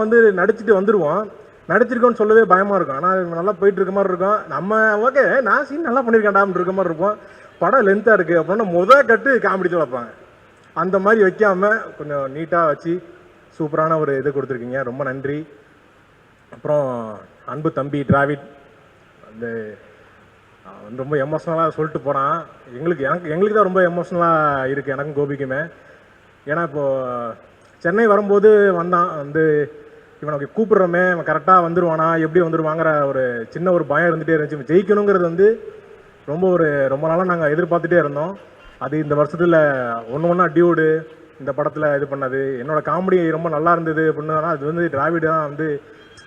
வந்து நடிச்சுட்டு வந்துடுவோம். நடிச்சிருக்கோன்னு சொல்லவே பயமாக இருக்கும். ஆனால் நல்லா போயிட்டு இருக்க மாதிரி இருக்கும். நம்ம ஓகே நான் சீன் நல்லா பண்ணியிருக்கேன்டான்னு இருக்க மாதிரி இருப்போம். படம் லென்த்தாக இருக்குது அப்படின்னா கட்டு காமெடி வைப்பாங்க. அந்த மாதிரி வைக்காமல் கொஞ்சம் நீட்டாக வச்சு சூப்பரான ஒரு இது கொடுத்துருக்கீங்க. ரொம்ப நன்றி. அப்புறம் அன்பு தம்பி டிராவிட் அந்த ரொம்ப எமோஷ்னலாக சொல்லிட்டு போகிறான். எங்களுக்கு தான் ரொம்ப எமோஷ்னலாக இருக்குது, எனக்கும் கோபிக்குமே. ஏன்னா இப்போது சென்னை வரும்போது வந்தான் வந்து இவனுக்கு கூப்பிடுறோமே அவன் கரெக்டாக வந்துடுவானா எப்படி வந்துடுவாங்கிற ஒரு சின்ன ஒரு பயம் இருந்துகிட்டே இருந்துச்சு. ஜெயிக்கணுங்கிறது வந்து ரொம்ப நாளாக நாங்கள் எதிர்பார்த்துட்டே இருந்தோம். அது இந்த வருஷத்தில் ஒன்று டியூடு இந்த படத்தில் இது பண்ணது என்னோட காமெடி ரொம்ப நல்லா இருந்தது அப்படின்னா அது வந்து டிராவிட் தான் வந்து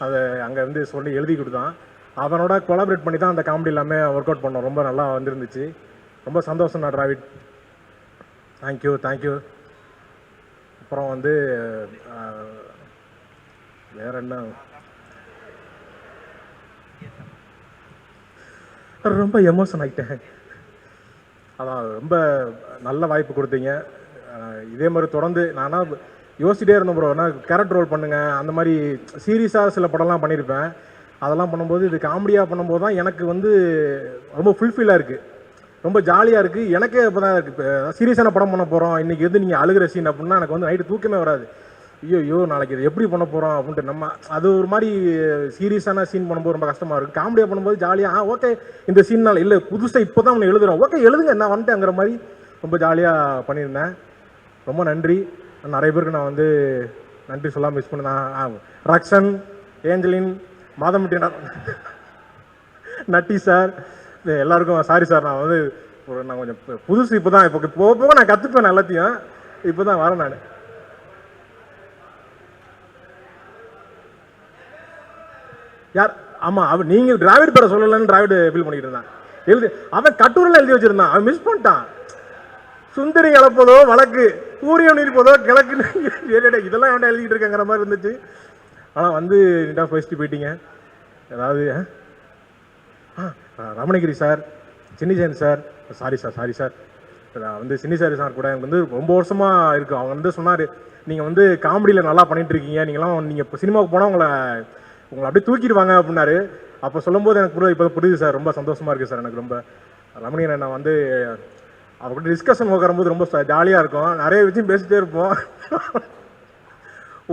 அதை அங்கே வந்து சொல்லி எழுதி கொடுத்தான். அவனோட கொலாபரேட் பண்ணி தான் அந்த காமெடி எல்லாமே ஒர்க் அவுட் பண்ணோம். ரொம்ப நல்லா வந்துருந்துச்சு. ரொம்ப சந்தோஷம் நான் டிராவிட். தேங்க்யூ. அப்புறம் வந்து வேற என்ன, ரொம்ப எமோஷன் ஆகிட்டேன். அதான் ரொம்ப நல்ல வாய்ப்பு கொடுத்தீங்க. இதே மாதிரி தொடர்ந்து நானா யோசிச்சிட்டே இருந்தேன் ப்ரோ. நான் கேரக்டர் ரோல் பண்ணுங்க அந்த மாதிரி சீரியஸாக சில படம்லாம் பண்ணியிருப்பேன். அதெல்லாம் பண்ணும்போது இது காமெடியாக பண்ணும்போது தான் எனக்கு வந்து ரொம்ப ஃபுல்ஃபில்லாக இருக்குது, ரொம்ப ஜாலியாக இருக்குது. எனக்கே இப்போ தான் இருக்குது. இப்போ சீரியஸான படம் பண்ண போகிறோம் இன்றைக்கி வந்து நீங்கள் அழுகிற சீன் அப்படின்னா எனக்கு வந்து நைட்டு தூக்கமே வராது. ஐயோ நாளைக்கு இது எப்படி பண்ண போகிறோம் அப்படின்ட்டு நம்ம அது ஒரு மாதிரி சீரியஸான சீன் பண்ணும்போது ரொம்ப கஷ்டமாக இருக்குது. காமெடியாக பண்ணும்போது ஜாலியாக ஓகே இந்த சீன்னால் இல்லை புதுசாக இப்போ தான் ஒன்று எழுதுகிறோம், ஓகே எழுதுங்க நான் வந்துட்டேங்கிற மாதிரி ரொம்ப ஜாலியாக பண்ணியிருந்தேன். ரொம்ப நன்றி. நிறைய பேருக்கு நான் வந்து நன்றி சொல்லாமல் மிஸ் பண்ணேன். ரக்ஷன், ஏஞ்சலின், மாதமுட்டி, நட்டி சார் எல்லாருக்கும் சாரி சார். நான் வந்து நான் கொஞ்சம் புதுசு இப்போ தான் போக நான் கற்றுப்பேன் எல்லாத்தையும். இப்போ தான் வரேன் நான். யார்? ஆமாம் அவன் நீங்கள் டிராவிட் பேரை சொல்லலைன்னு டிராவிட் ஃபீல் பண்ணிக்கிட்டு இருந்தான். அவன் கட்டுரையில் எழுதி வச்சிருந்தான், அவன் மிஸ் பண்ணிட்டான். சுந்தரி இழப்பதோ வழக்கு, சூரியன் இருப்பதோ கிழக்குன்னு இதெல்லாம் வேண்டாம் எழுதிட்டு இருக்கேங்கிற மாதிரி இருந்துச்சு. ஆனால் வந்து நீட்டாக ஃபர்ஸ்ட்டு போயிட்டீங்க. ஏதாவது ரமணகிரி சார், சின்னிசேன் சார், சாரி சார் வந்து சின்னிசாரி சார் கூட எனக்கு வந்து ரொம்ப வருஷமாக இருக்குது. அவங்க வந்து சொன்னார் நீங்கள் வந்து காமெடியில் நல்லா பண்ணிகிட்டு இருக்கீங்க, நீங்கள் இப்போ சினிமாவுக்கு போனால் உங்களை அப்படியே தூக்கிடுவாங்க அப்படின்னாரு. அப்போ சொல்லும்போது எனக்கு இப்போ புரியுது சார். ரொம்ப சந்தோஷமாக இருக்குது சார். எனக்கு ரொம்ப ரமணியனை நான் வந்து அவர்கிட்ட டிஸ்கஷன் உட்காரும்போது ரொம்ப ஜாலியாக இருக்கும். நிறைய விஷயம் பேசிகிட்டே இருப்போம்.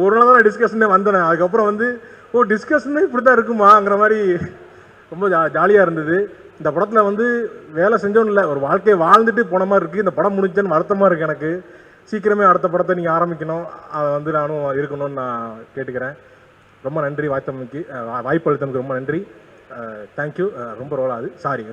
ஒரு நாள் தான் டிஸ்கஷனே வந்தேன். அதுக்கப்புறம் வந்து டிஸ்கஷனே இப்படி தான் இருக்குமாங்கிற மாதிரி ரொம்ப ஜாலியாக இருந்தது. இந்த படத்தில் வந்து வேலை செஞ்சோன்னு இல்லை, ஒரு வாழ்க்கையை வாழ்ந்துட்டு போன மாதிரி இருக்குது. இந்த படம் முடிஞ்சேன்னு வருத்தமாக இருக்குது எனக்கு. சீக்கிரமே அடுத்த படத்தை நீங்கள் ஆரம்பிக்கணும், அதை வந்து நானும் இருக்கணும்னு நான் கேட்டுக்கிறேன். ரொம்ப நன்றி வாய்ப்பு அளித்தமைக்கு ரொம்ப நன்றி. தேங்க்யூ. ரொம்ப ரோல் ஆகுது, சாரி.